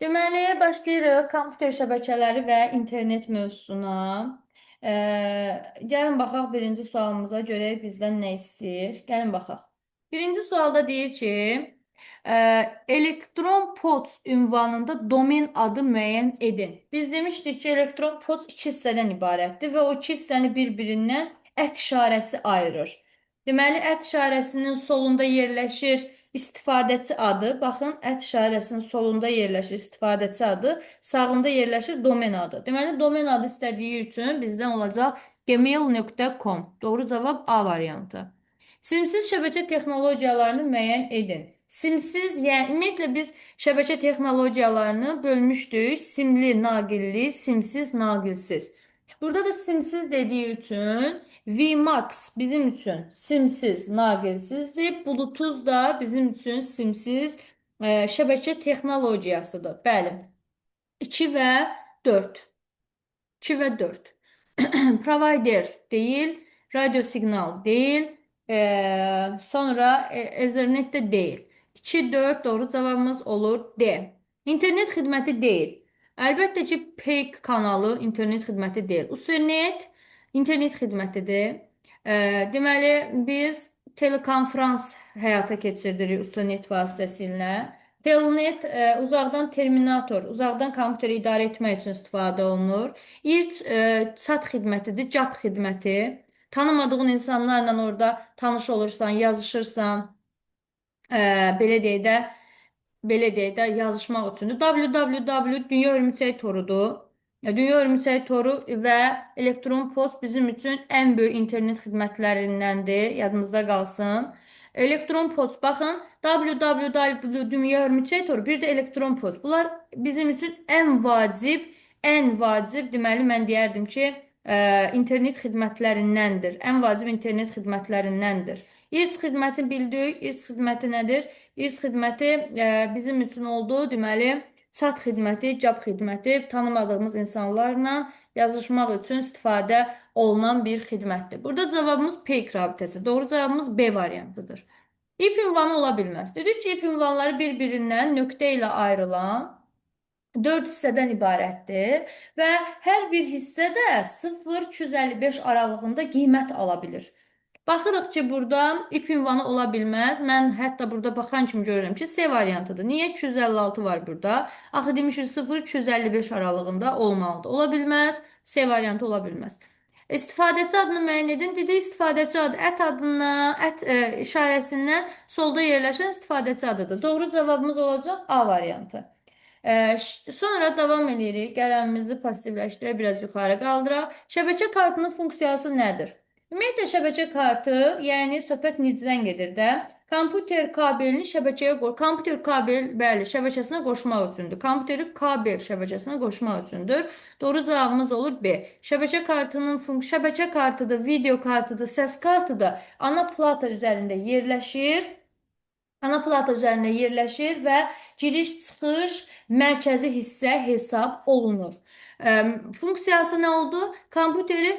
Deməli, başlayırıq kompüter şəbəkələri və internet mövzusuna. Gəlin baxaq birinci sualımıza, görək bizdən nə istəyir. Gəlin baxaq. Birinci sualda deyir ki, ə, elektron pods ünvanında domen adı müəyyən edin. Biz demişdik ki, elektron pods iki hissədən ibarətdir və o iki hissəni bir-birindən ət işarəsi ayırır. Deməli, ət işarəsinin solunda yerləşir istifadəçi adı. Baxın, ət işarəsinin solunda yerləşir istifadəçi adı, sağında yerləşir domen adı. Deməli, domen adı istədiyi üçün bizdən olacaq gmail.com. Doğru cavab A variantı. Simsiz şəbəkə texnologiyalarını müəyyən edin. Simsiz, yəni ümumiyyətlə biz şəbəkə texnologiyalarını bölmüşdük. Simli, naqilli, simsiz, naqilsiz. Burada da simsiz dediyi üçün VMAX bizim üçün simsiz, naqilsizdir. Bluetooth da bizim üçün simsiz şəbəkə texnologiyasıdır. Bəli. 2 və 4. 2 və 4. Provider deyil, radyo siqnal deyil, sonra Ethernet də deyil. 2, 4 doğru cavabımız olur D. İnternet xidməti deyil. Əlbəttə ki, PEG kanalı internet xidməti deyil. Usenet internet xidmətidir. Deməli, biz telekonferans həyata keçirdirik Usenet vasitəsilə. Telnet uzaqdan terminator, uzaqdan kompüteri idarə etmək üçün istifadə olunur. İlk chat xidmətidir, CAP xidməti. Tanımadığın insanlarla orada tanış olursan, yazışırsan, belə deyək də, yazışmaq üçündür. www Dünya Hörümçək torudur. Dünya Hörümçək toru və elektron post bizim üçün ən böyük internet xidmətlərindəndir. Yadımızda qalsın. Elektron post, baxın, www Dünya Hörümçək toru, bir də elektron post. Bunlar bizim üçün ən vacib, deməli mən deyərdim ki, internet xidmətlərindəndir. Ən vacib internet xidmətlərindəndir. İRC xidməti bildik. İRC xidməti nədir? İRC xidməti bizim üçün oldu. Deməli, chat xidməti, CAP xidməti tanımadığımız insanlarla yazışmaq üçün istifadə olunan bir xidmətdir. Burada cavabımız PEG rabitəsi. Doğru cavabımız B variantıdır. İP ünvanı ola bilməz. Dedik ki, ip ünvanları bir-birindən nöqtə ilə ayrılan 4 hissədən ibarətdir və hər bir hissədə 0-255 aralığında qiymət ala bilir. Baxırıq ki, burada ip ünvanı ola bilməz. Mən hətta burada baxan kimi görürəm ki, C variantıdır. Niyə 256 var burada? Axı demişik 0-255 aralığında olmalıdır. Ola bilməz. C variantı ola bilməz. İstifadəçi adını müəyyən edin. Dedik, istifadəçi adı ət adından, işarəsindən solda yerləşən istifadəçi adıdır. Doğru cavabımız olacaq A variantı. Sonra davam edirik. Qələmimizi passivləşdirə biraz yuxarı qaldıraq. Şəbəkə kartının funksiyası nədir? Ümumiyyətlə şəbəkə kartı, yəni söhbət necədən gedir də? Kompüter kabelini şəbəkəyə qoy. Kompüter kabel, bəli, şəbəkəsinə qoşmaq üçündür. Kompüteri kabel şəbəkəsinə qoşmaq üçündür. Doğru cavabımız olur B. Şəbəkə kartının şəbəkə kartıdır, video kartıdır, səs kartıdır. Ana plata üzərində yerləşir. Ana plata üzərində yerləşir və giriş-çıxış mərkəzi hissə hesab olunur. Funksiyası nə oldu? Kompüteri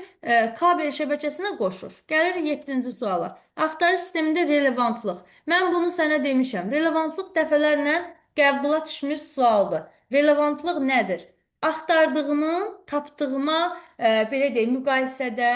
kabel şəbəkəsinə qoşur. Gəlirik 7-ci suala. Axtarış sistemində relevantlıq. Mən bunu sənə demişəm. Relevantlıq dəfələrlə qəbula düşmüş sualdır. Relevantlıq nədir? Axtardığımın, tapdığıma, belə deyək, müqayisədə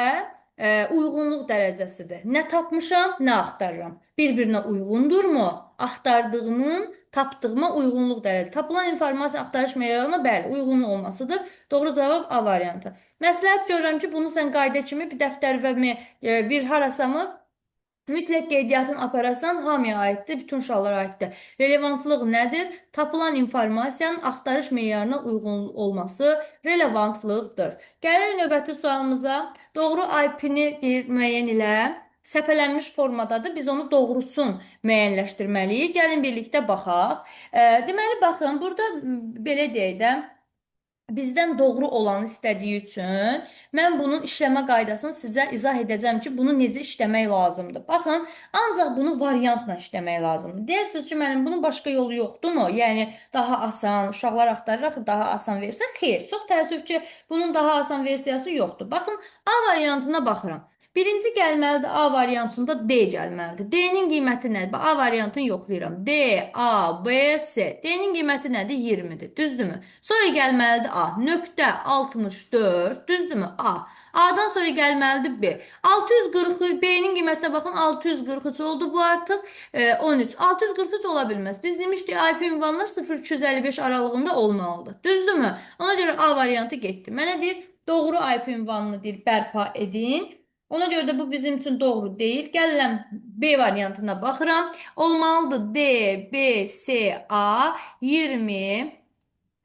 uyğunluq dərəcəsidir. Nə tapmışam, nə axtarıram. Bir-birinə uyğundurmu? Axtardığımın, tapdığıma uyğunluq dərəcəsi. Tapılan informasiya axtarış meyarına bəli, uyğun olmasıdır. Doğru cavab A variantı. Məsləhət görürəm ki, bunu sən qayda kimi bir dəftər və bir harasamı mütləq qeydiyyatın aparasan hamıya aiddir, bütün uşaqlara aiddir. Relevantlıq nədir? Tapılan informasiyanın axtarış meyarına uyğun olması relevantlıqdır. Gəlir növbəti sualımıza. Doğru IP-ni müəyyən ilə səpələnmiş formadadır. Biz onu doğrusun müəyyənləşdirməliyik. Gəlin birlikdə baxaq. Deməli, baxın, burada belə deyək də, bizdən doğru olanı istədiyi üçün mən bunun işləmə qaydasını sizə izah edəcəm ki, bunu necə işləmək lazımdır. Baxın, ancaq bunu variantla işləmək lazımdır. Deyirsiniz ki, mənim bunun başqa yolu yoxdurmu? Yəni, daha asan, uşaqlar axtarıraq daha asan versiya. Xeyr, çox təəssüf ki, bunun daha asan versiyası yoxdur. Baxın, A variantına baxıram. Birinci gəlməlidir A variantında D gəlməlidir. D-nin qiyməti nədir? A variantını yoxlayıram. D, A, B, C. D-nin qiyməti nədir? 20-dir. Düzdürmü? Sonra gəlməlidir A. Nöqtə 64. Düzdürmü? A. A-dan sonra gəlməlidir B. 640, B-nin qiymətinə baxın. 643 oldu bu artıq. 13. 643 ola bilməz. Biz demişdik IP ünvanlar 0-255 aralığında olmalıdır. Düzdürmü? Ona görə A variantı getdi. Mənə deyir, doğru IP ünvanını deyir, bərpa edin. Ona görə də bu bizim üçün doğru deyil. Gəlirəm B variantına baxıram. Olmalıdır D, B, C, A 20,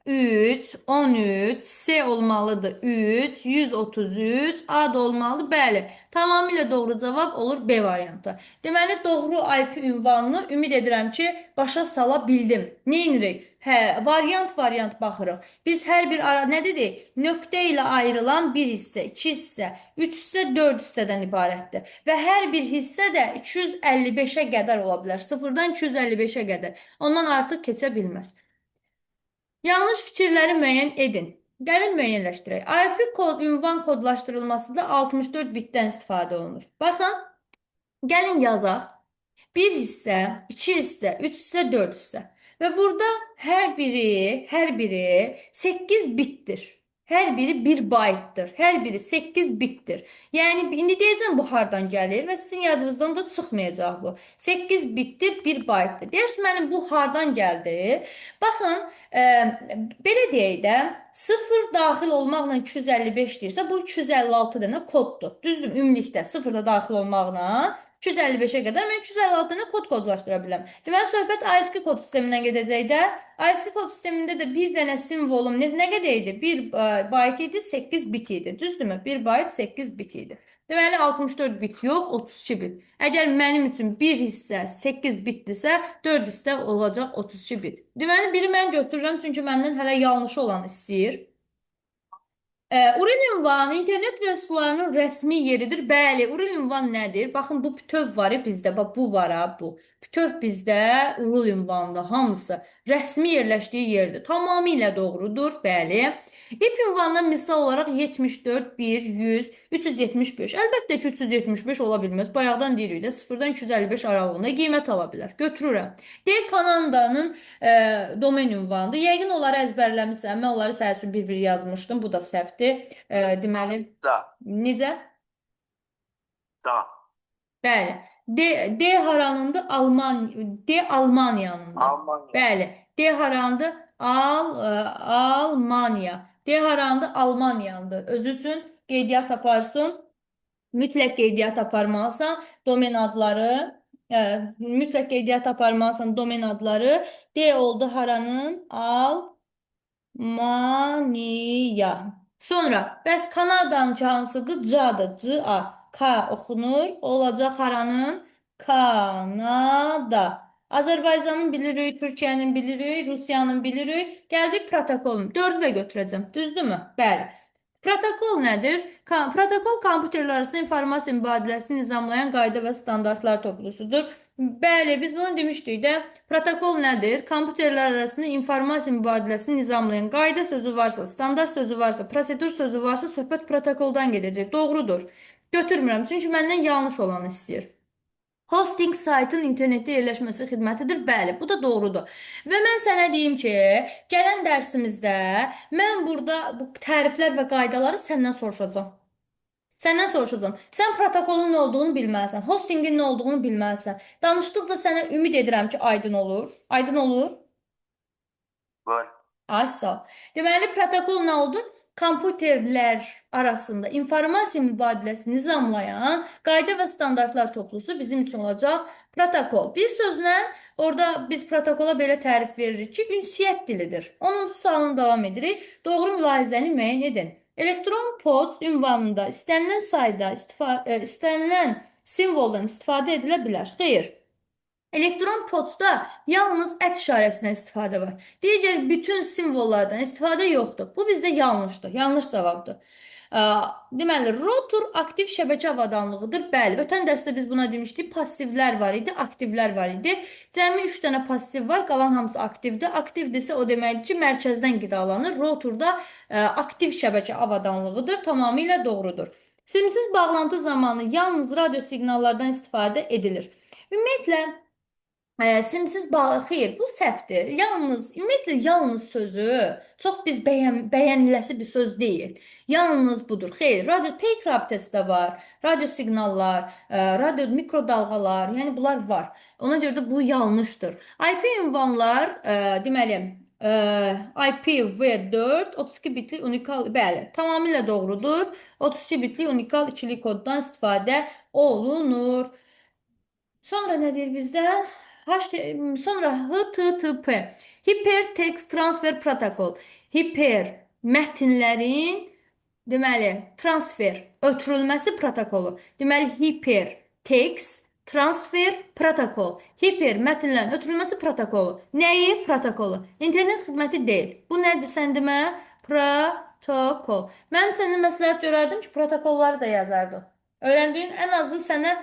3, 13, C olmalıdır 3, 133, A da olmalıdır. Bəli, tamamilə doğru cavab olur B variantı. Deməli, doğru IP ünvanını ümid edirəm ki, başa sala bildim. Neyinirik? Hə, variant baxırıq. Biz hər bir ara nə dedik? Nöqtə ilə ayrılan bir hissə, iki hissə, üç hissə, dörd hissədən ibarətdir. Və hər bir hissə də 255-ə qədər ola bilər. Sıfırdan 255-ə qədər. Ondan artıq keçə bilməz. Yanlış fikirləri müəyyən edin. Gəlin müəyyənləşdirək. IP kod, ünvan kodlaşdırılmasında 64 bitdən istifadə olunur. Baxın, gəlin yazaq. Bir hissə, iki hissə, üç hissə, dörd hissə. Və burada hər biri 8 bitdir. Hər biri 1 baytdır. Hər biri 8 bitdir. Yəni indi deyəcəm bu hardan gəlir və sizin yadınızdan da çıxmayacaq bu. 8 bitdir, 1 baytdır. Deyirsiniz mənim bu hardan gəldi? Baxın, belə deyək də 0 daxil olmaqla 255 deyirsə bu 256 dənə koddur. Düzdür? Ümumilikdə 0 da daxil olmaqla 255-ə qədər mən 256 dənə kod kodlaşdıra bilərəm. Deməli, söhbət ASCII kod sistemindən gedəcək də. ASCII kod sistemində də bir dənə simvolum nə qədər idi? 1 bayt idi, 8 bit idi. Düzdürmü? 1 bayt 8 bit idi. Deməli, 64 bit yox, 32 bit. Əgər mənim üçün bir hissə 8 bitdirsə, 4 hissə olacaq 32 bit. Deməli, biri mən götürürəm, çünki məndən hələ yanlışı olan istəyir. Uril ünvanı internet resurslarının rəsmi yeridir. Bəli, Uril ünvan nədir? Baxın, bu bütöv var bizdə. Bax, bu var ha, bu. Bütöv bizdə Uril ünvanında hamısı rəsmi yerləşdiyi yerdir. Tamamilə doğrudur. Bəli. İP ünvanına misal olaraq 74, 1, 100, 375. Əlbəttə ki, 375 ola bilməz. Bayaqdan deyirik də 0-dan 255 aralığında qiymət ala bilər. Götürürəm. D Kanada'nın domen ünvanıdır. Yəqin onları əzbərləmisən. Mən onları sənin üçün bir-bir yazmışdım. Bu da səhvdir. Deməli, Da, necə? da. Bəli. D haranındır? D Almaniyanındır. Almanya. Bəli. D haranındır? Almaniya. D haranındır? Almaniyandır. Özü üçün qeydiyyat aparsın. Mütləq qeydiyyat aparmalısan. Domen adları. Mütləq qeydiyyat aparmalısan. Domen adları. D oldu haranın? Almaniya. Sonra, bəs Kanadanın hansıdır? C-dır. C-A. K oxunur. Olacaq haranın? Kanada. Azərbaycanın bilirik, Türkiyənin bilirik, Rusiyanın bilirik. Gəldik protokolun. 4-ü də götürəcəm. Düzdürmü? Bəli. Protokol nədir? Protokol kompüterlər arasında informasiya mübadiləsini nizamlayan qayda və standartlar toplusudur. Bəli, biz bunu demişdik də. Protokol nədir? Kompüterlər arasında informasiya mübadiləsini nizamlayan qayda sözü varsa, standart sözü varsa, prosedur sözü varsa, söhbət protokoldan gedəcək. Doğrudur. Götürmürəm, çünki məndən yanlış olanı istəyir. Hosting saytın internetdə yerləşməsi xidmətidir. Bəli, bu da doğrudur. Və mən sənə deyim ki, gələn dərsimizdə mən burada bu təriflər və qaydaları səndən soruşacağam. Səndən soruşacağam. Sən protokolun nə olduğunu bilməlisən, hostingin nə olduğunu bilməlisən. Danışdıqca sənə ümid edirəm ki, aydın olur. Aydın olur. Var. Ay sağ ol. Deməli, protokol nə oldu? Kompüterlər arasında informasiya mübadiləsini nizamlayan qayda və standartlar toplusu bizim üçün olacaq protokol. Bir sözlə, orada biz protokola belə tərif veririk ki, ünsiyyət dilidir. 10-cu sualını davam edirik. Doğru mülahizəni müəyyən edin. Elektron post ünvanında istənilən sayda, istənilən simvoldan istifadə edilə bilər. Xeyr. Elektron poçtda yalnız ət işarəsindən istifadə var. Digər bütün simvollardan istifadə yoxdur. Bu bizdə yanlışdır. Yanlış cavabdır. Deməli, rotor aktiv şəbəkə avadanlığıdır. Bəli, ötən dərsdə biz buna demişdik. Passivlər var idi, aktivlər var idi. Cəmi 3 dənə passiv var, qalan hamısı aktivdir. Aktivdirsə o deməkdir ki, mərkəzdən qidalanır. Rotorda aktiv şəbəkə avadanlığıdır. Tamamilə doğrudur. Simsiz bağlantı zamanı yalnız radyo siqnallardan istifadə edilir. Ümumiyyətlə, simsiz bağlı, xeyr, bu səhvdir. Ümumiyyətlə yalnız sözü çox biz bəyəniləsi bir söz deyil. Yalnız budur. Xeyr, radyo peyk rabitəsi də var. Radio siqnallar, radio mikrodalğalar, yəni bunlar var. Ona görə də bu yanlışdır. IP ünvanlar, deməli, IPv4 32 bitli unikal, bəli, tamamilə doğrudur. 32 bitli unikal ikili koddan istifadə olunur. Sonra nə deyir bizdən? Sonra HTTP, Hypertext Transfer Protocol. Hiper mətnlərin, deməli, transfer, ötürülməsi protokolu. Deməli, hypertext transfer protokol. Hiper mətnlərin ötürülməsi protokolu. Nəyi? Protokolu. İnternet xidməti deyil. Bu nədir sən demə? Protokol. Mən sənə məsləhət görərdim ki, protokolları da yazardın. Öyrəndiyin ən azı sənə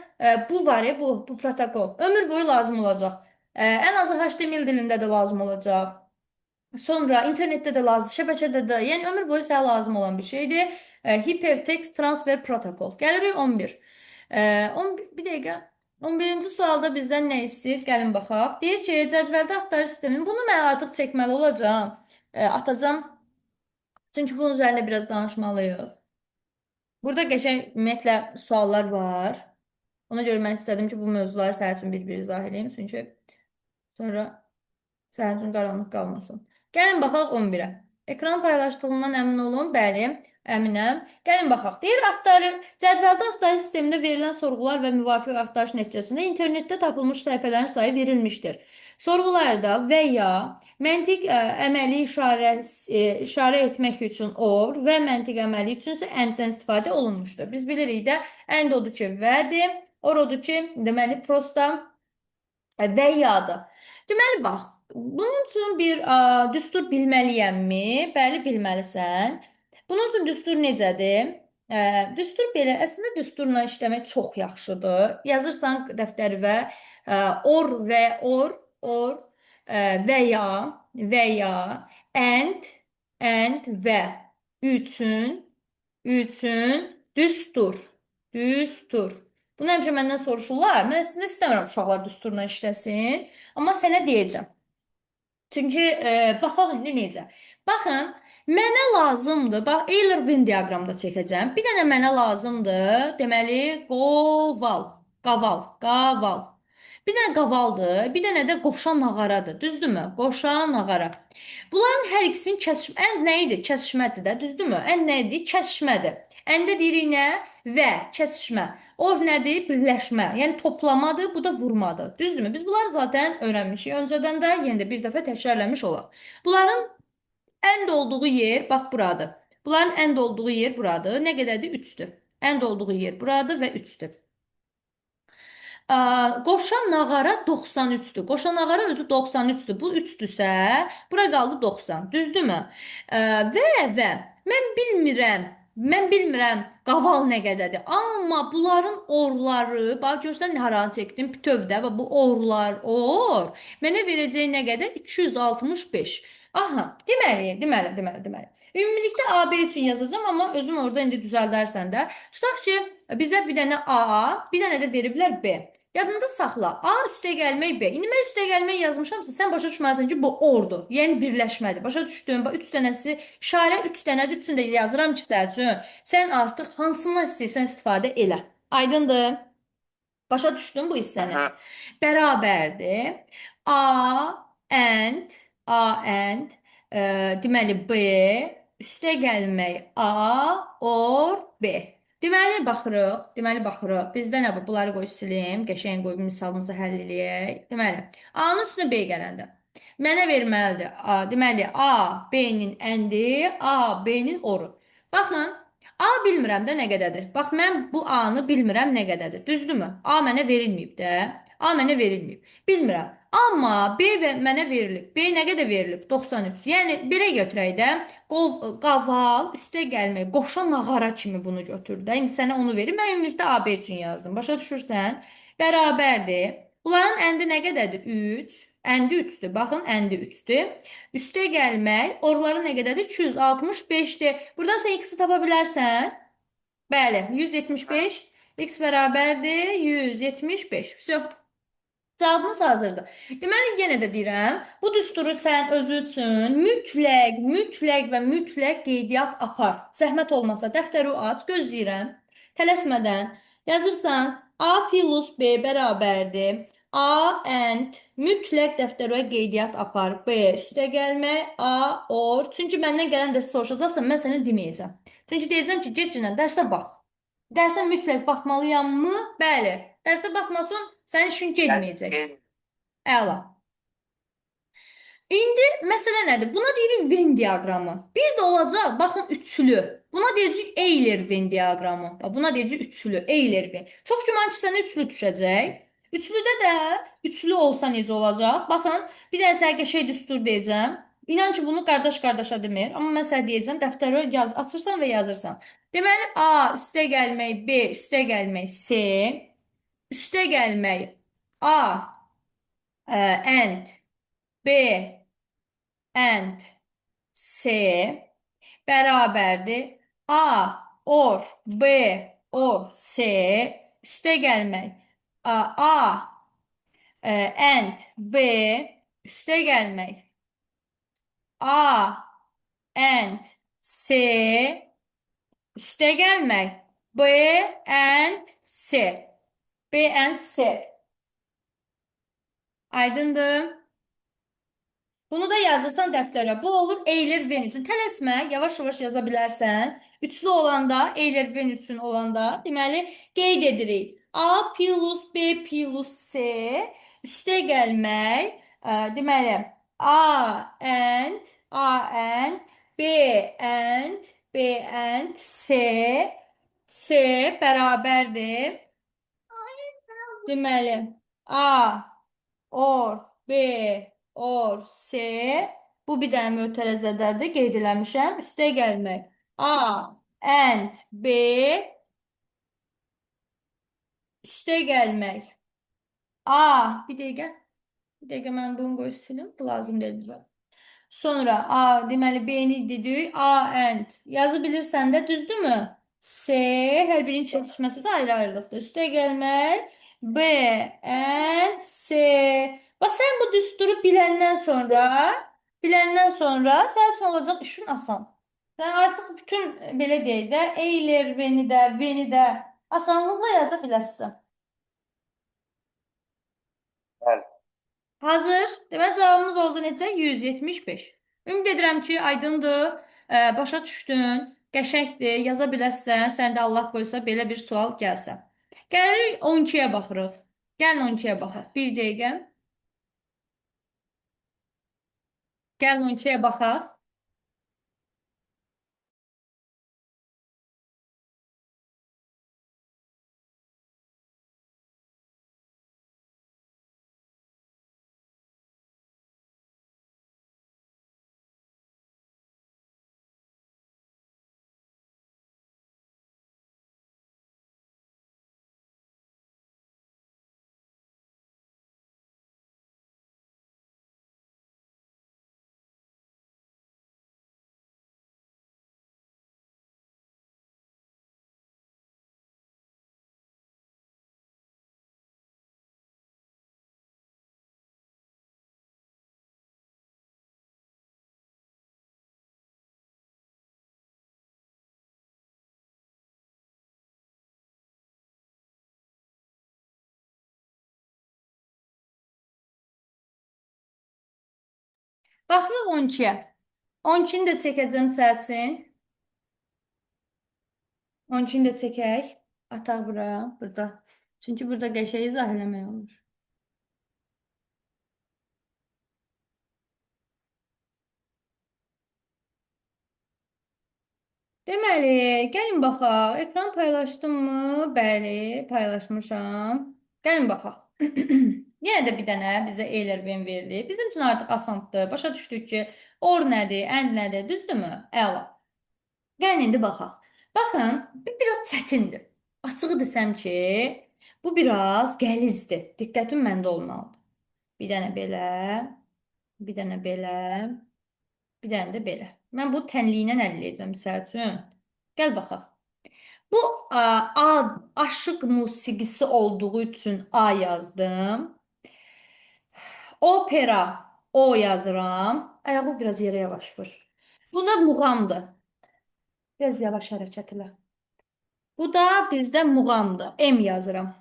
bu var ya, bu protokol. Ömür boyu lazım olacaq. Ən azı HTML dilində də lazım olacaq. Sonra internetdə də lazım, şəbəkədə də, yəni ömür boyu sənə lazım olan bir şeydir. Hypertext Transfer Protocol. Gəlirik 11. 11 bir dəqiqə. 11-ci sualda bizdən nə istəyir? Gəlin baxaq. Deyir ki, cədvəldə axtarış sistemini, bunu mən artıq çəkməli olacağam. Atacağam. Çünki bunun üzərində biraz danışmalıyıq. Burada qəşəng ümumiyyətlə suallar var. Ona görə mən istədim ki, bu mövzuları sənin üçün bir-bir izah edeyim. Çünki sonra sənin üçün qaranlıq qalmasın. Gəlin baxaq 11-ə. Ekran paylaşdığından əmin olun. Bəli, əminəm. Gəlin baxaq. Deyir, cədvəldə axtarış sistemində verilən sorğular və müvafiq axtarış nəticəsində internetdə tapılmış səhifələrin sayı verilmişdir. Sorğularda və ya məntiq əməli işarə etmək üçün or və məntiq əməli üçün isə and-dən istifadə olunmuşdur. Biz bilirik də, and odur ki, vədir, or odur ki, deməli, prosta və yadır. Deməli, bax, bunun üçün bir düstur bilməliyəmmi? Bəli, bilməlisən. Bunun üçün düstur necədir? Düstur belə, əslində düsturla işləmək çox yaxşıdır. Yazırsan dəftərinə or və or və ya and və üçün düstur. Bunu həmişə məndən soruşurlar. Mən əslində istəmirəm uşaqlar düsturla işləsin. Amma sənə deyəcəm. Çünki baxaq indi necə. Baxın, mənə lazımdır. Bax, Euler-Venn diaqramda çəkəcəm. Bir dənə mənə lazımdır. Deməli, qaval. Bir dənə qavaldır. Bir dənə də qoşa nağaradır. Düzdürmü? Qoşa nağara. Bunların hər ikisinin ən nə idi? Kəsişmədir də, düzdürmü? Ən nə idi? Kəsişmədir. Əndə deyirik nə? Və, kəsişmə. Or nədir? Birləşmə. Yəni toplamadır, bu da vurmadır. Düzdürmü? Biz bunları zaten öyrənmişik. Öncədən də yenə də bir dəfə təkrarlamış olaq. Bunların end olduğu yer bax buradır. Bunların end olduğu yer buradır. Nə qədərdir? 3-dür. End olduğu yer buradır və 3-dür. Qoşa nağara 93-dür. Qoşa nağara özü 93-dür. Bu 3-dürsə, bura qaldı 90. Düzdürmü? Və mən bilmirəm qaval nə qədərdir. Amma bunların orları, bax görsən haranı çəkdim bütövdə, bax bu or mənə verəcək nə qədər? 265. Aha, deməli. Ümumilikdə AB üçün yazacağam, amma özün orada indi düzəldərsən də. Tutaq ki, bizə bir dənə A, bir dənə də veriblər B. Yadında saxla. A üstəgəlmək B. İndi mən üstəgəlmək yazmışamsa, sən başa düşməlisən ki, bu ordur. Yəni birləşmədir. Başa düşdün? Bax 3 dənəsi, işarə 3 dənədir. Üçünü də yazıram ki, sən üçün. Sən artıq hansından istəyirsən istifadə elə. Aydındır? Başa düşdün bu hissəni? Bərabərdir. A and deməli B üstəgəlmək A or B. Deməli baxırıq. Bizdə nə bu? Bunları qoy silim. Qəşəng qoy bir misalımızı həll eləyək. Deməli, A-nın üstünə B gələndə mənə verməlidir. Deməli, A B-nin əndi, A B-nin oru. Baxın, A bilmirəm də nə qədərdir. Bax, mən bu A-nı bilmirəm nə qədərdir. Düzdürmü? A mənə verilməyib də. A mənə verilməyib. Bilmirəm. Amma B mənə verilib. B nə qədər verilib? 93. Yəni, belə götürək də, qaval, üstə gəlmək, qoşa nağara kimi bunu götür də. İndi sənə onu verir. Mən ümumilikdə AB üçün yazdım. Başa düşürsən? Bərabərdir. Bunların əndi nə qədərdir? 3. Əndi 3-dür. Baxın, əndi 3-dür. Üstə gəlmək, orları nə qədərdir? 265-dir. Buradan sən x-i tapa bilərsən. Bəli, 175 x bərabərdir 175. Vəsə. Cavabımız hazırdır. Deməli, yenə də deyirəm, bu düsturu sən özü üçün mütləq və mütləq qeydiyyat apar. Zəhmət olmasa dəftəri aç, gözləyirəm. Tələsmədən yazırsan A plus B bərabərdir. A and mütləq dəftərə qeydiyyat apar. B üstə gəlmək, A or. Çünki məndən gələn dərs soruşacaqsan, mən sənə deməyəcəm. Çünki deyəcəm ki, get dərsə bax. Dərsə mütləq baxmalıyammı? Bəli. Dərsə baxmasın, sənin işin getməyəcək. Gel. Əla. İndi məsələ nədir? Buna deyirik Venn diaqramı. Bir də olacaq, baxın, üçlü. Buna deyəcək Euler-Venn diaqramı. Buna deyəcək üçlü, Euler-Venn. Çox güman ki, sənə üçlü düşəcək. Üçlüdə də üçlü olsa necə olacaq? Baxın, bir dənə sənə qəşəng düstur deyəcəm. İnan ki, bunu qardaş qardaşa demir. Amma mən sənə deyəcəm, dəftərə yaz, açırsan və yazırsan. Deməli, A üstə gəlmək, B üstə gəlmək, C üstə gəlmək, A and B and C bərabərdir. A or B or C üstə gəlmək. A and B üstə gəlmək. A and C üstə gəlmək. B and C. B and C. Aydındır? Bunu da yazırsan dəftərə. Bu olur Euler-Venn üçün. Tələsmə, yavaş-yavaş yaza bilərsən. Üçlü olanda, Euler-Venn üçün olanda, deməli, qeyd edirik. A plus B plus C üstə gəlmək, deməli, A and B and C bərabərdir. Deməli, A or B or C. Bu bir dənə mötərəzədədir. Qeyd eləmişəm. Üstə gəlmək. A and B üstə gəlmək. A bir dəqiqə. Bir dəqiqə mən bunu qoy silim. Bu lazım deyil bizə. Sonra A deməli B-ni dedik. A and yazı bilirsən də düzdürmü? C hər birinin çəkişməsi də ayrı-ayrılıqdır. Üstə gəlmək. B and C. Bax sən bu düsturu biləndən sonra sənin üçün olacaq işin asan. Sən artıq bütün belə deyək də Euler Venni də asanlıqla yaza bilərsən. Bəli. Hazır. Deməli cavabımız oldu necə? 175. Ümid edirəm ki, aydındır, başa düşdün, qəşəngdir, yaza bilərsən, sən də Allah qoysa belə bir sual gəlsə. Gəlirik 12-yə baxırıq. Gəlin 12-yə baxaq. Bir dəqiqə. Gəlin 12-yə baxaq. Baxırıq 12-yə. 12-ni də çəkəcəm səhətin. 12-ni də çəkək. Ataq bura, burada. Çünki burada qəşəng izah eləmək olur. Deməli, gəlin baxaq. Ekran paylaşdımmı? Bəli, paylaşmışam. Gəlin baxaq. Yenə də bir dənə bizə Euler-Venn verilir. Bizim üçün artıq asandır. Başa düşdük ki, or nədir, and nədir, düzdürmü? Əla. Gəlin indi baxaq. Baxın, bu biraz çətindir. Açığı desəm ki, bu biraz qəlizdir. Diqqətin məndə olmalıdır. Bir dənə belə, bir dənə belə, bir dənə də belə. Mən bu tənliyinə əliləyəcəm misal üçün. Gəl baxaq. Bu aşıq musiqisi olduğu üçün A yazdım. Opera O yazıram. Ayağı biraz yerə yavaş vur. Bu da muğamdır. Biraz yavaş hərəkət elə. Bu da bizdə muğamdır. M yazıram.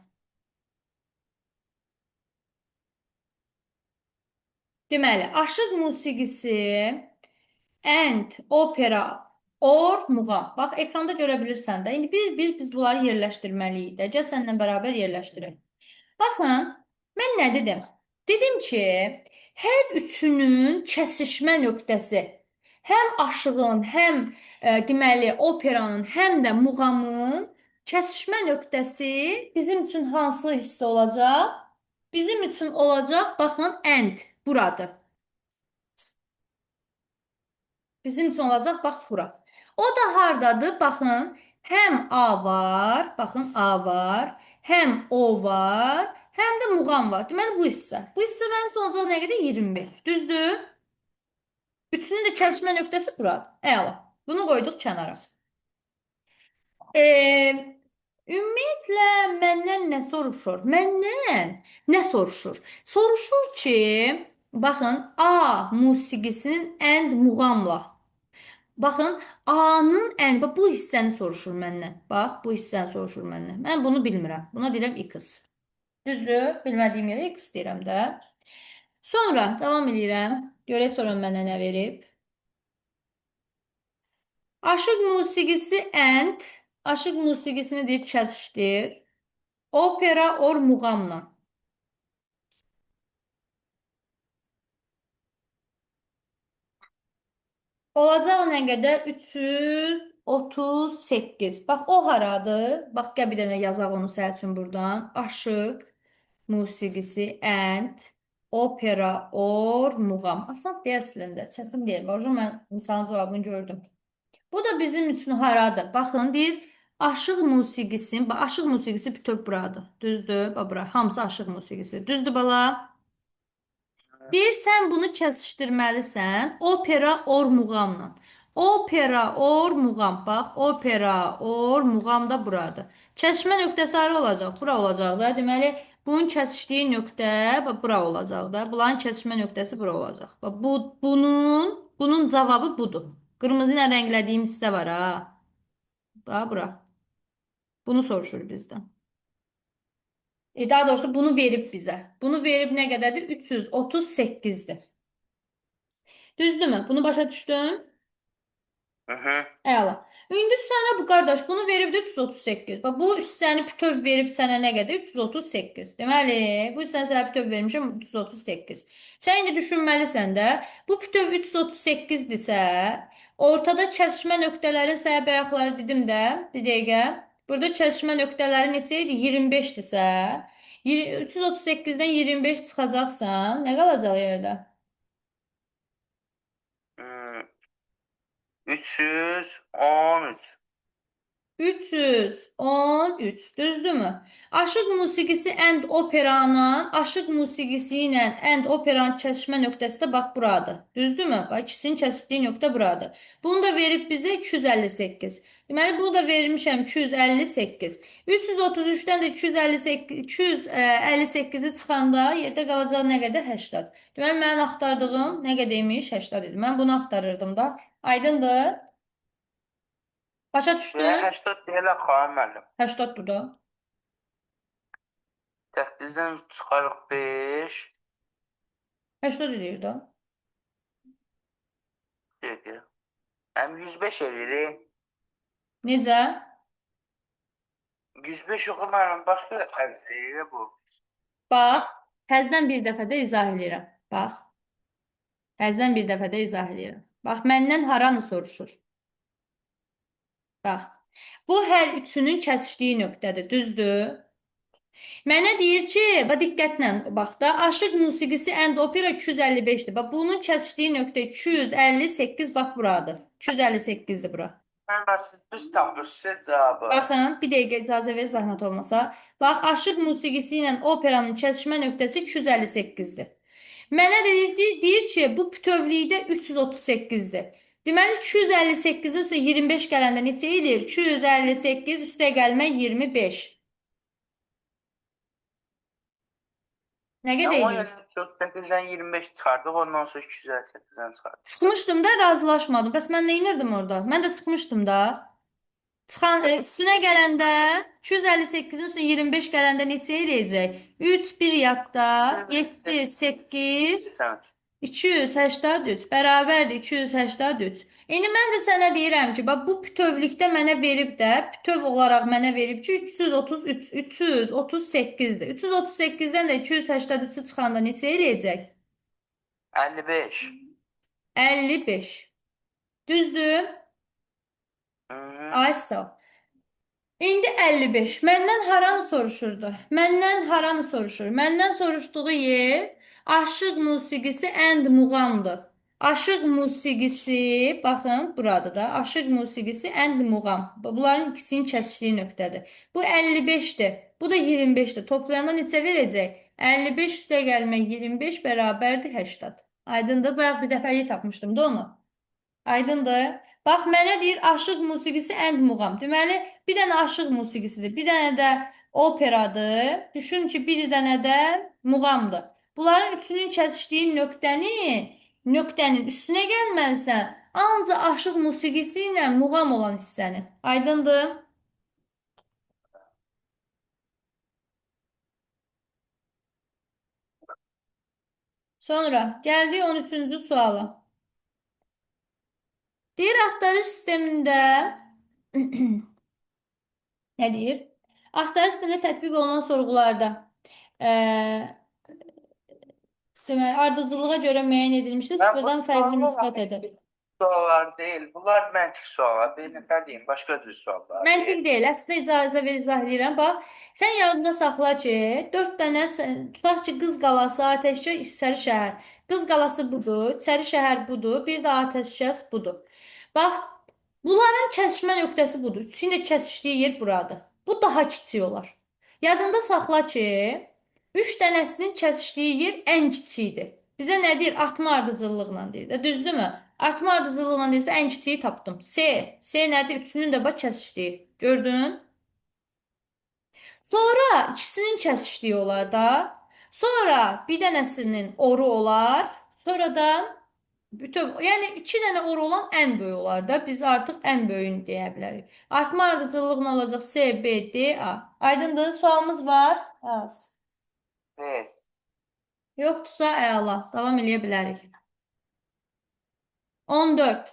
Deməli, aşıq musiqisi and opera or muğam. Bax, ekranda görə bilirsən də. İndi biz bunları yerləşdirməliyik də. Gəl səninlə bərabər yerləşdirək. Baxın, mən nə dedim? Dedim ki, hər üçünün kəsişmə nöqtəsi həm aşığın, həm deməli operanın, həm də muğamın kəsişmə nöqtəsi bizim üçün hansı hissə olacaq? Bizim üçün olacaq, baxın, and buradır. Bizim üçün olacaq, bax bura. O da hardadır? Baxın, həm A var, baxın A var, həm O var, həm də muğam var. Deməli bu hissə. Bu hissə mənim üçün olacaq nə qədər? 25. Düzdür? Üçünün də kəsişmə nöqtəsi buradır. Əla. Bunu qoyduq kənara. Ümumiyyətlə məndən nə soruşur? Məndən nə soruşur? Soruşur ki, baxın, A musiqisinin and muğamla. Baxın, A-nın bax, bu hissəni soruşur məndən. Bax, bu hissəni soruşur məndən. Mən bunu bilmirəm. Buna deyirəm X. Düzdür? Bilmədiyim yerə X deyirəm də. Sonra davam edirəm. Görək sonra mənə nə verib. Aşıq musiqisi and, aşıq musiqisini deyib kəsişdir. Opera or muğamla. Olacaq nə qədər? 338. Bax, o haradır? Bax, gəl bir dənə yazaq onu sənin üçün buradan. Aşıq musiqisi and, opera or muğam. Asan deyə əslində, çətin deyil. Orada mən misalın cavabını gördüm. Bu da bizim üçün haradır? Baxın, deyir, aşıq musiqisi, bax, aşıq musiqisi bütöv buradır. Düzdür? Bax, bura, hamısı aşıq musiqisi. Düzdür, bala? Deyir, sən bunu kəsişdirməlisən opera or muğamla. Opera or muğam. Bax, opera or muğam da buradır. Kəsişmə nöqtəsi hara olacaq? Bura olacaq da. Deməli, bunun kəsişdiyi nöqtə bax, bura olacaq da. Bunların kəsişmə nöqtəsi bura olacaq. Bax, bunun cavabı budur. Qırmızı ilə rənglədiyim hissə var ha. Bax, bura. Bunu soruşur bizdən. Daha doğrusu bunu verib bizə. Bunu verib nə qədərdir? 338-dir. Düzdürmü? Bunu başa düşdün? Hı hı. Əla. İndi sənə bu qardaş bunu veribdi 338. Bax bu hissəni bütöv verib sənə nə qədər? 338. Deməli, bu hissəni sənə bütöv vermişəm 338. Sən indi düşünməlisən də, bu bütöv 338-dirsə, ortada kəsişmə nöqtələrin sənə bayaqları dedim də, bir dəqiqə. Burada kəsişmə nöqtələri neçə idi? 25-dirsə, 338-dən 25 çıxacaqsan, nə qalacaq yerdə? 313. 313, düzdürmü? Aşıq musiqisi and operanın, aşıq musiqisi ilə and operanın kəsişmə nöqtəsi də bax buradır. Düzdürmü? Bax ikisinin kəsişdiyi nöqtə buradır. Bunu da verib bizə 258. Deməli, bunu da vermişəm 258. 333-dən də 258-i çıxanda yerdə qalacaq nə qədər? 80. Deməli, mənim axtardığım nə qədər imiş? 80 idi. Mən bunu axtarırdım da. Aydındır? Başa Ve düşdün? 80 deyələ xanım müəllim. 80-dur da. 8-dən çıxarıq 5. 80 eləyir da. Deyir. Həm 105 eləyir. Necə? 105 yox müəllim, başqa eləyir bu. Bax, təzədən bir dəfə də izah eləyirəm. Bax. Təzədən bir dəfə də izah eləyirəm. Bax, məndən haranı soruşur? Bax. Bu hər üçünün kəsişdiyi nöqtədir, düzdür? Mənə deyir ki, bax diqqətlə bax da, aşıq musiqisi and opera 255-dir. Bax bunun kəsişdiyi nöqtə 258 bax buradır. 258-dir bura. Mən siz düz tapmışsınız cavabı. Baxın, bir dəqiqə icazə ver zəhmət olmasa. Bax, aşıq musiqisi ilə operanın kəsişmə nöqtəsi 258-dir. Mənə deyir ki, bu bütövlükdə 338-dir. Deməli 258-in üstə 25 gələndə neçə edir? 258 üstə gəlmək 25. Nə Ya qədər o edir? yəni 48-dən 25 çıxardıq, ondan sonra 258-dən çıxardıq. Çıxmışdım da, razılaşmadım. Bəs mən nə edirdim orada? Mən də çıxmışdım da. Üstünə gələndə 258-in üstünə 25 gələndə neçə eləyəcək? 3 bir yadda, 7, 8, Sən 283 bərabərdir 283. İndi mən də sənə deyirəm ki, bax bu bütövlükdə mənə verib də, bütöv olaraq mənə verib ki, 333, 338-dir. 338-dən də 283-ü çıxanda neçə eləyəcək? 55. 55. Düzdür? Hı. Ay sağ ol. İndi 55. Məndən haranı soruşurdu? Məndən haranı soruşur? Məndən soruşduğu yer aşıq musiqisi and muğamdır. Aşıq musiqisi, baxın, burada da aşıq musiqisi and muğam. Bunların ikisinin kəsişdiyi nöqtədir. Bu 55-dir. Bu da 25-dir. Toplayanda neçə verəcək? 55 üstə gəlmək 25 bərabərdir 80. Aydındır? Bayaq bir dəfə iyi tapmışdım da onu. Aydındır? Bax, mənə deyir, aşıq musiqisi and muğam. Deməli, bir dənə aşıq musiqisidir, bir dənə də operadır. Düşün ki, bir dənə də muğamdır. Bunların üçünün kəsişdiyi nöqtənin üstünə gəlməlisən, ancaq aşıq musiqisi ilə muğam olan hissənin. Aydındır? Sonra gəldik 13-cü suala. Deyir, axtarış sistemində nə deyir? Axtarış sistemində tətbiq olunan sorğularda deməli, ardıcıllığa görə müəyyən edilmişdir. Ben bu Sıfırdan fərqli müsbət edir. sorular değil. Bunlar məntiq suallar. Bir nəfər deyim, başqa cür suallar Məntiq değil. deyil. Əslində icazə ver, izah edirəm. Bax, sən yadında saxla ki, 4 dənə tutaq ki, Qız qalası, Atəşkəs, İçəri şəhər. Qız qalası budur, İçəri şəhər budur, bir də Atəşkəs budur. Bax, bunların kəsişmə nöqtəsi budur. Üçünün də kəsişdiyi yer buradır. Bu daha kiçik olar. Yadında saxla ki, 3 dənəsinin kəsişdiyi yer ən kiçikdir. Bizə nə deyir? Artma ardıcıllıqla deyir də, düzdürmü? Artma ardıcıllıqla deyirsə ən kiçiyi tapdım. S. S nədir? Üçünün də bax kəsişdiyi. Gördün? Sonra ikisinin kəsişdiyi olar da. Sonra bir dənəsinin oru olar. Sonradan bütöv, yəni iki dənə oru olan ən böyük olar da. Biz artıq ən böyüyünü deyə bilərik. Artma ardıcıllıq nə olacaq? S, B, D, A. Aydındır? Sualımız var? Az. Evet. Yoxdursa əla. Davam eləyə bilərik. 14.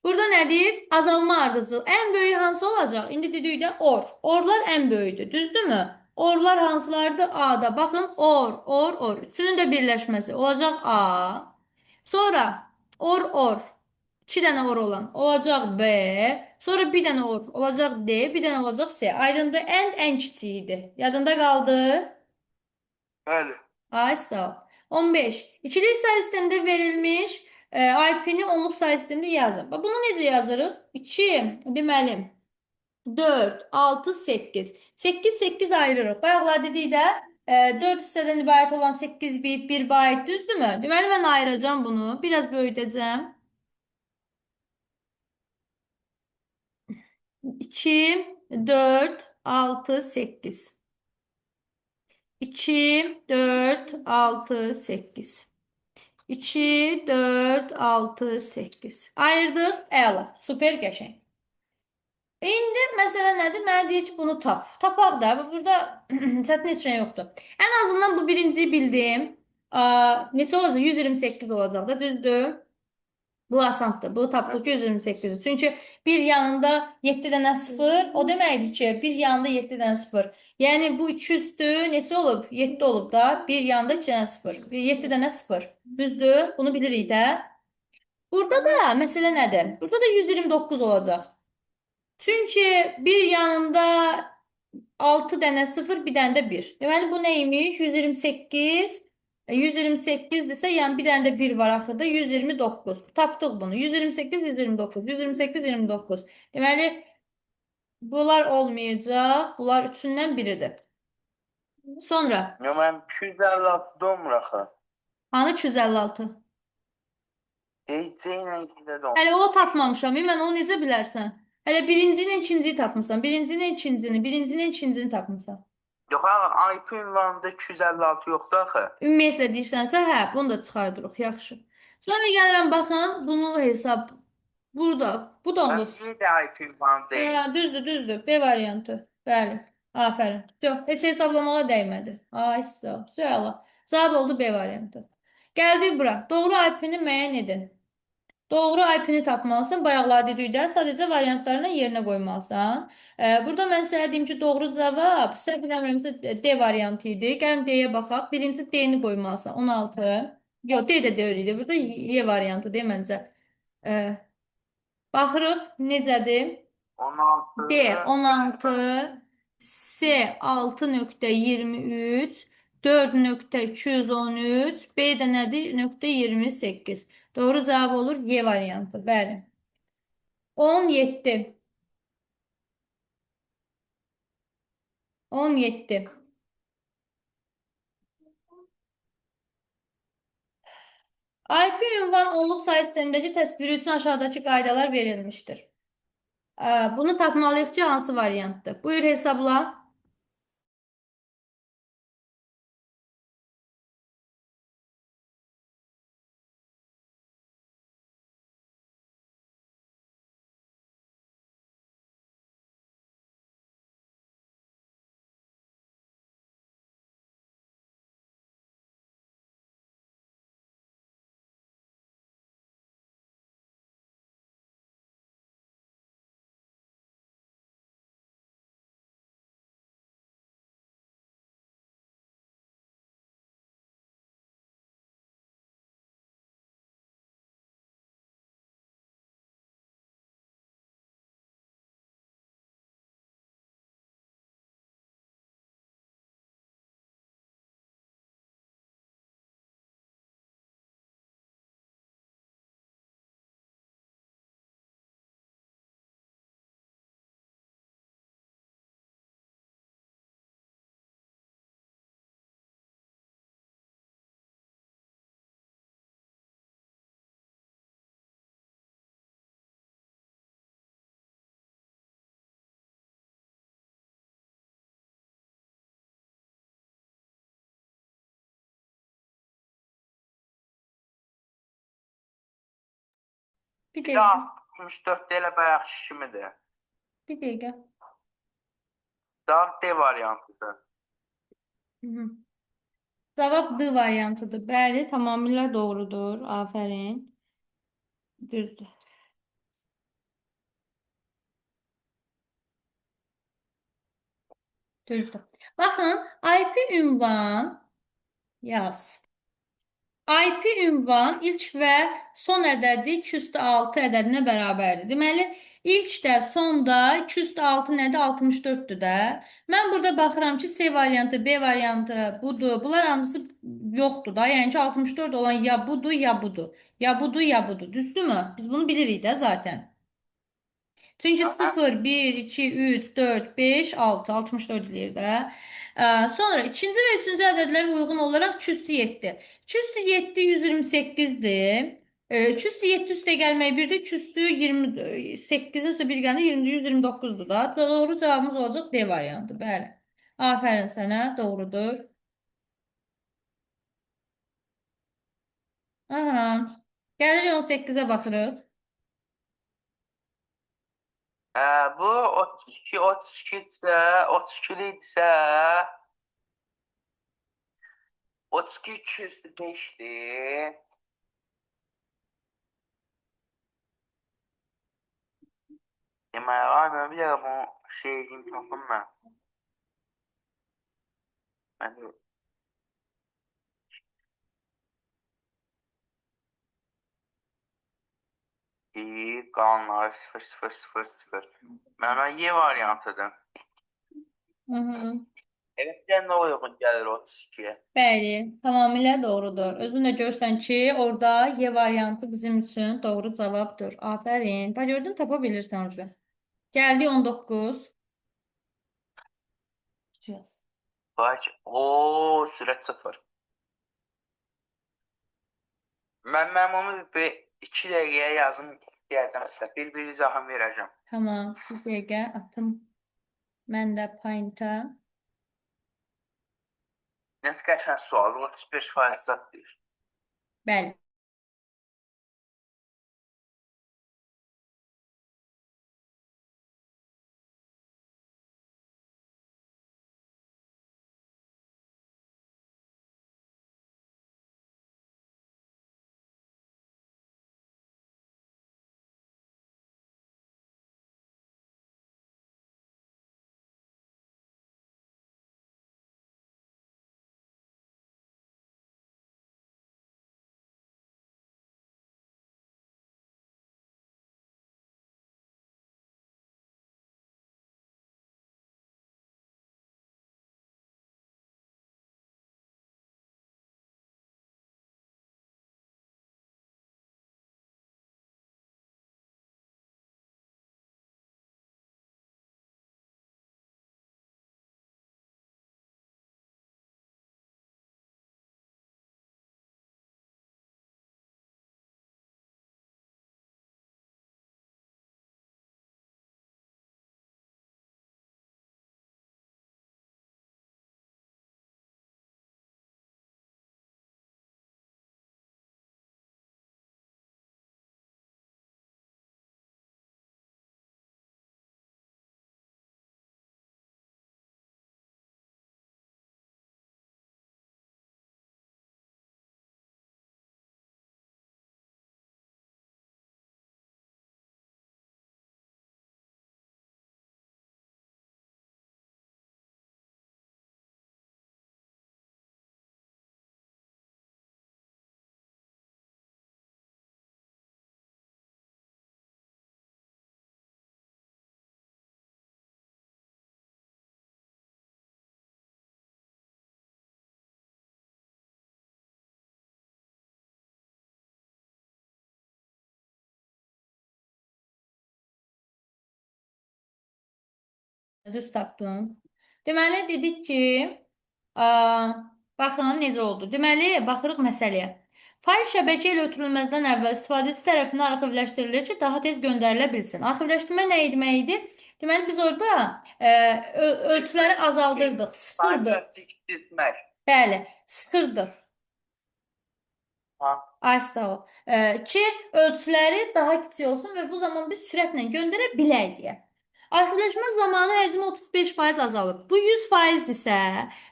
Burada nə deyir? Azalma ardıcıl. Ən böyük hansı olacaq? İndi dedik də or. Orlar ən böyükdür. Düzdürmü? Orlar hansılardır? A'da. Baxın, or. Üçünün də birləşməsi olacaq A. Sonra or. İki dənə or olan olacaq B. Sonra bir dənə or olacaq D. Bir dənə olacaq C. Aydındır? Ən kiçiyidir. Yadında qaldı? Bəli. Ay sağ ol. 15. İkili sayı sistemində verilmiş IP-ni onluq sayı sistemində yazın. Bax, bunu necə yazırıq? 2, deməli, 4, 6, 8. 8, 8 ayırırıq. Bayaqlar dedik də 4 hissədən ibarət olan 8 bit, 1 byte, düzdürmü? Deməli, mən ayıracağım bunu. Biraz böyüdəcəm. 2, 4, 6, 8. 2, 4, 6, 8. 2, 4, 6, 8. Ayırdıq. Əla. Super qəşəng. İndi məsələ nədir? Mənə deyir ki, bunu tap. Tapaq da. Burada çətin heç nə yoxdur. Ən azından bu birinciyi bildim. Neçə olacaq? 128 olacaq da, düzdür? Bu asandır. Bu tapdıq 128-dir. Çünki bir yanında 7 dənə 0, o deməkdir ki, bir yanında 7 dənə 0. Yəni bu 2 üstü neçə olub? 7 olub da. Bir yanında 2 dənə 0. 7 dənə 0. Düzdür? Bunu bilirik də. Burada da məsələ nədir? Burada da 129 olacaq. Çünki bir yanında 6 dənə 0, bir dənə də 1. Deməli bu neymiş? 128. 128-dirsə, yəni bir dənə də 1 var axırda. 129. Tapdıq bunu. 128, 129. 128, 29. Deməli bunlar olmayacaq. Bunlar üçündən biridir. Sonra Ya mən 256 olmur axı. hanı 256? C ilə gedir o. Hələ o tapmamışam. Mən onu necə bilərsən? Hələ birinci ilə ikinciyi tapmısan. Birinci ilə ikincini, birinci ilə ikincini tapmısan. Yox, ha, IP ünvanında 256 yoxdur axı. Ümumiyyətlə deyirsənsə, hə, bunu da çıxardırıq, yaxşı. Sonra gəlirəm, baxın, bunu hesab, burada, bu da onda. Mən niyə də IP ünvanı deyil? Hə, düzdür, düzdür, B variantı. Bəli, aferin. Yox, heç hesablamağa dəymədi. Ay, sağ ol, söyle. Cavab oldu B variantı. Gəldik bura. Doğru IP-ni müəyyən edin. Doğru IP-ni tapmalısan. Bayaqlar dedik də, sadəcə variantlarını yerinə qoymalısan. Burada mən sənə deyim ki, doğru cavab, səhv eləmirəmsə D variantı idi. Gəlin D-yə baxaq. Birinci D-ni qoymalısan. 16. Yox, D də deyil idi. Burada Y variantı deyil məncə. Ə, baxırıq necədir? 16. D 16, S 6,23, 4,213, B də nədir? Nöqtə 28. Doğru cavab olur Y variantı. Bəli. 17. 17. IP ünvan onluq sayı sistemindəki təsviri üçün aşağıdakı qaydalar verilmişdir. Bunu tapmalıyıq ki, hansı variantdır? Buyur hesabla. Bir Bir də dəqiqə. 64 elə bayaqki kimidir. Bir dəqiqə. Daha D variantıdır. Hı -hı. Cavab D variantıdır. Bəli, tamamilə doğrudur. Aferin. Düzdür. Düzdür. Baxın, IP ünvan yaz. IP ünvan ilk və son ədədi 206 ədədinə bərabərdir. Deməli, ilk də son da 206 nədir? 64-dür də. Mən burada baxıram ki, C variantı, B variantı budur. Bunlar hamısı yoxdur da. Yəni ki, 64 olan ya budur, ya budur. Ya budur, ya budur. Düzdürmü? Biz bunu bilirik də zaten. Çünki Aha. 0, 1, 2, 3, 4, 5, 6, 64 eləyir də. Sonra ikinci və üçüncü ədədlərə uyğun olaraq 207. 207 128-dir. 207 üstə gəlmək 1-dir. 228-in üstə 1 gəlir 20, 129-dur da. Doğru cavabımız olacaq D variantı. Bəli. Aferin sənə. Doğrudur. Aha. Gəlirik 18-ə baxırıq. Bu 32, 32 isə, 32 idisə 32 205-dir. Deməli, ay mən bir dəqiqə bu şeyini tapım mən. Mən qalanları 0, 0, 0, 0. Mənə Y variantıdır. Hı -hı. Evet, bir nə uyğun gəlir 32-yə. Bəli, tamamilə doğrudur. Özün də görsən ki, orada Y variantı bizim üçün doğru cavabdır. Aferin. Bax gördün, tapa bilirsən orada. Gəldi 19. Yaz. Bax, sürət 0. Mən onu 2 dəqiqəyə yazım, gələcəm sizə. Bir izahım verəcəm. Tamam. Bir dəqiqə atım. Mən də Paint-a. Nəsə qəşəng sual, 35% zad deyir. Bəli. Düz tapdın. Deməli, dedik ki, a, baxın necə oldu. Deməli, baxırıq məsələyə. Fayl şəbəkə ilə ötürülməzdən əvvəl istifadəçi tərəfindən arxivləşdirilir ki, daha tez göndərilə bilsin. Arxivləşdirmə nə demək idi? Deməli, biz orada ölçüləri azaldırdıq, sıxırdıq. Bəli, sıxırdıq. Ha. Ay sağ ol. Ki ölçüləri daha kiçik olsun və bu zaman biz sürətlə göndərə bilək deyə. Arxivləşmə zamanı həcmi 35% azalıb. Bu 100%-dirsə,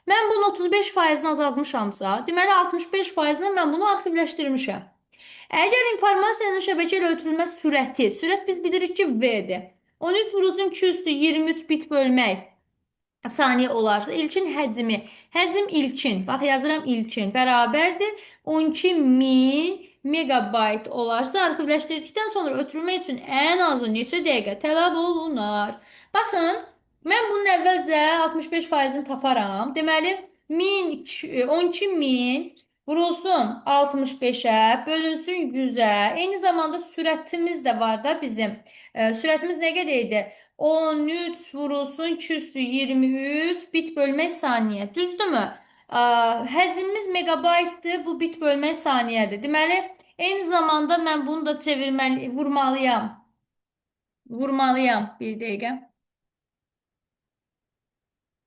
mən bunun 35%-ni azaltmışamsa, deməli 65%-nə mən bunu arxivləşdirmişəm. Əgər informasiyanın şəbəkə ilə ötürülmə sürət biz bilirik ki, V-dir. 13/223 bit bölmək saniyə olarsa ilkin həcm ilkin, bax yazıram ilkin bərabərdir 12.000 megabayt olarsa arxivləşdirdikdən sonra ötürülmək üçün ən azı neçə dəqiqə tələb olunar? Baxın, mən bunun əvvəlcə 65%-ni taparam. Deməli 12.000 vurulsun 65-ə, bölünsün 100-ə. Eyni zamanda sürətimiz də var da bizim. Sürətimiz nə qədər idi? 13 vurulsun 223 bit bölmək saniyə. Düzdürmü? Həcmimiz megabaytdır, bu bit bölmək saniyədir. Deməli, eyni zamanda mən bunu da vurmalıyam. Vurmalıyam bir dəqiqə.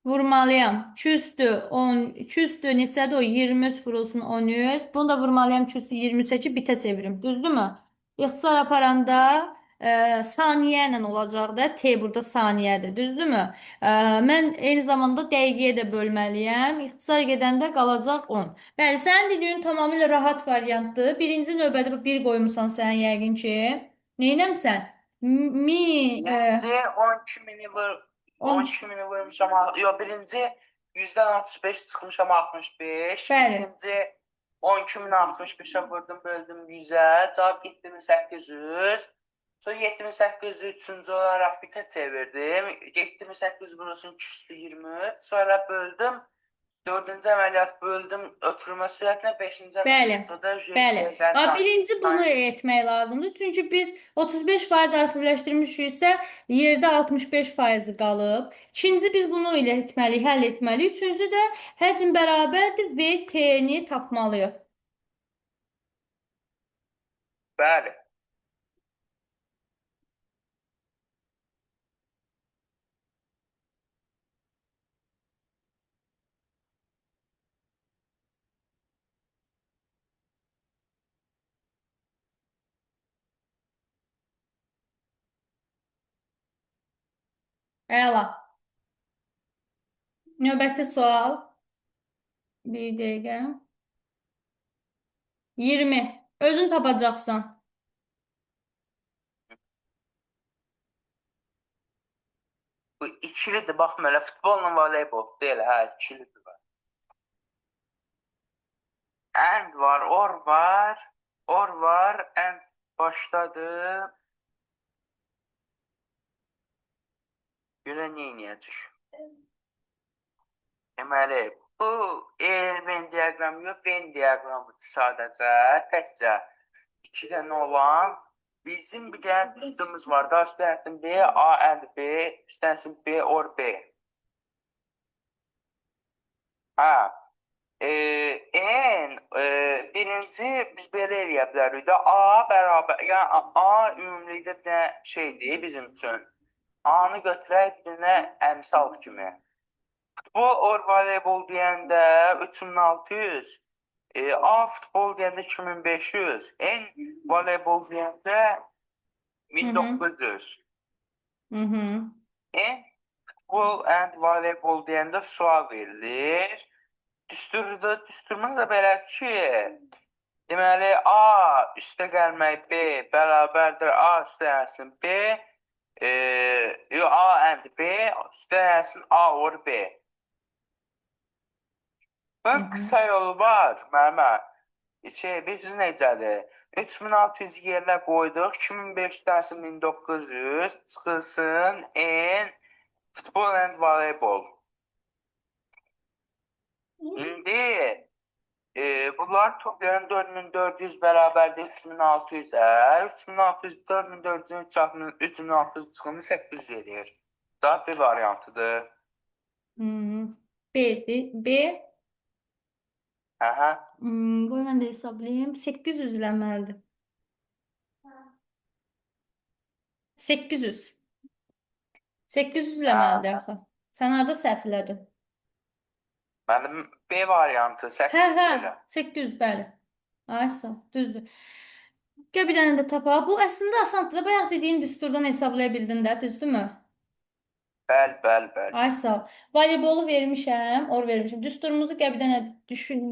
Vurmalıyam. 200'dür neçədir o? 23 vurulsun 13. Bunu da vurmalıyam 200'dür ki bitə çevirim. Düzdürmü? İxtisar aparanda saniyə ilə olacaq da. T burada saniyədir. Düzdürmü? Mən eyni zamanda dəqiqəyə də bölməliyəm. İxtisar gedəndə qalacaq 10. Bəli, sənin dediyin tamamilə rahat variantdır. Birinci növbədə bir qoymusan sən yəqin ki. Neynəmsən? Mi, Yəni 12.000-i 12.000-i vurmuşam. Yox, birinci 100-dən 65 çıxmışam 65. Bəli. İkinci 12.000-i 65-ə vurdum, böldüm 100-ə. Cavab 7800. Sonra 7800-ü üçüncü olaraq bitə çevirdim. 7800 vurulsun 223. Sonra böldüm. Dördüncü əməliyyat böldüm ötürmə sürətinə, beşinci əməliyyatda da Bəli. Birinci bunu etmək lazımdır. Çünki biz 35% arxivləşdirmişiksə, yerdə 65% qalıb. İkinci biz bunu ilə etməliyik, həll etməliyik. Üçüncü də həcm bərabərdir və T-ni tapmalıyıq. Bəli. Əla. Növbəti sual. Bir dəqiqə. 20. Özün tapacaqsan. Bu ikilidir. Baxma elə futbolla voleybol deyil. Hə, ikilidir. And var, or var, and başladı. Görə neyniyəcək? Deməli, bu Venn diaqramı yox, Venn diaqramıdır sadəcə, təkcə 2 dənə olan. Bizim bir dənə tutduğumuz var da, üstənsin B, A and B, üstənsin B or B. Hə, birinci biz belə eləyə bilərik də, A bərabər, yəni A ümumilikdə bir dənə şeydir bizim üçün. A-nı götürək bir dənə əmsal kimi. Futbol or voleybol deyəndə 3600, A futbol deyəndə 2500, N voleybol deyəndə 1900. N futbol and voleybol deyəndə sual verilir. Düsturumuz da belədir ki, deməli A üstə gəlmək B bərabərdir A üstə gəlsin B, A and B üstə gəlsin A or B. Bunun qısa yolu var, mənə. Biz necədir? 3600 yerlə qoyduq, 2500-dəsi 1900, çıxılsın, N, futbol and voleybol. İndi, bunlar toplayan 4400 bərabərdir 3600-ə. 3600, 4400-ün çarpımı 3600 çıxımı 800 edir. Daha bir variantıdır. B. Hə. Qoy mən də hesablayayım. 800 eləməlidir. 800. 800 eləməlidir axı. Sən harada səhv elədin? Mənim B variantı 800 elə. 800 bəli. Ay sağ, düzdür. Gəl bir dənə də tapaq. Bu əslində asandır. Bayaq dediyim düsturdan hesablaya bildin də, düzdürmü? Bəli. Ay sağ ol. Voleybolu vermişəm, or vermişəm. Düsturumuzu gəl bir dənə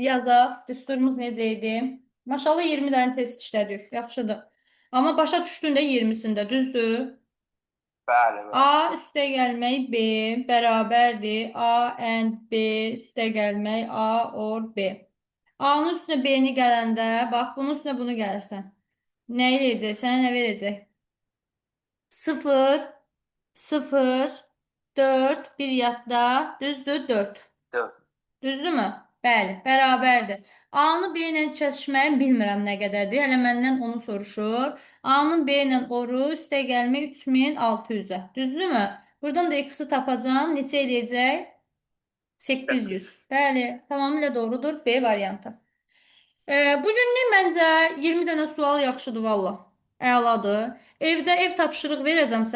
yazaq. Düsturumuz necə idi? Maşallah 20 dənə test işlədik. Yaxşıdır. Amma başa düşdün də 20-sində, düzdür? Bəli. A üstə gəlmək B bərabərdir. A and B üstə gəlmək A or B. A-nın üstünə B-ni gələndə, bax, bunun üstünə bunu gəlirsən. Nə eləyəcək? Sənə nə verəcək? 0, 0, 4, bir yadda, düzdür, 4. 4. Düzdürmü? Bəli, bərabərdir. A-nı B ilə çəkişməyi bilmirəm nə qədərdir. Hələ məndən onu soruşur. A-nın B ilə oru üstə gəlmək 3600-ə. Düzdürmü? Buradan da x-i tapacağım. Neçə eləyəcək? 800. Bəli, tamamilə doğrudur. B variantı. Bugünlük məncə 20 dənə sual yaxşıdır valla. Əladır. Evdə ev tapşırıq verəcəm sənə.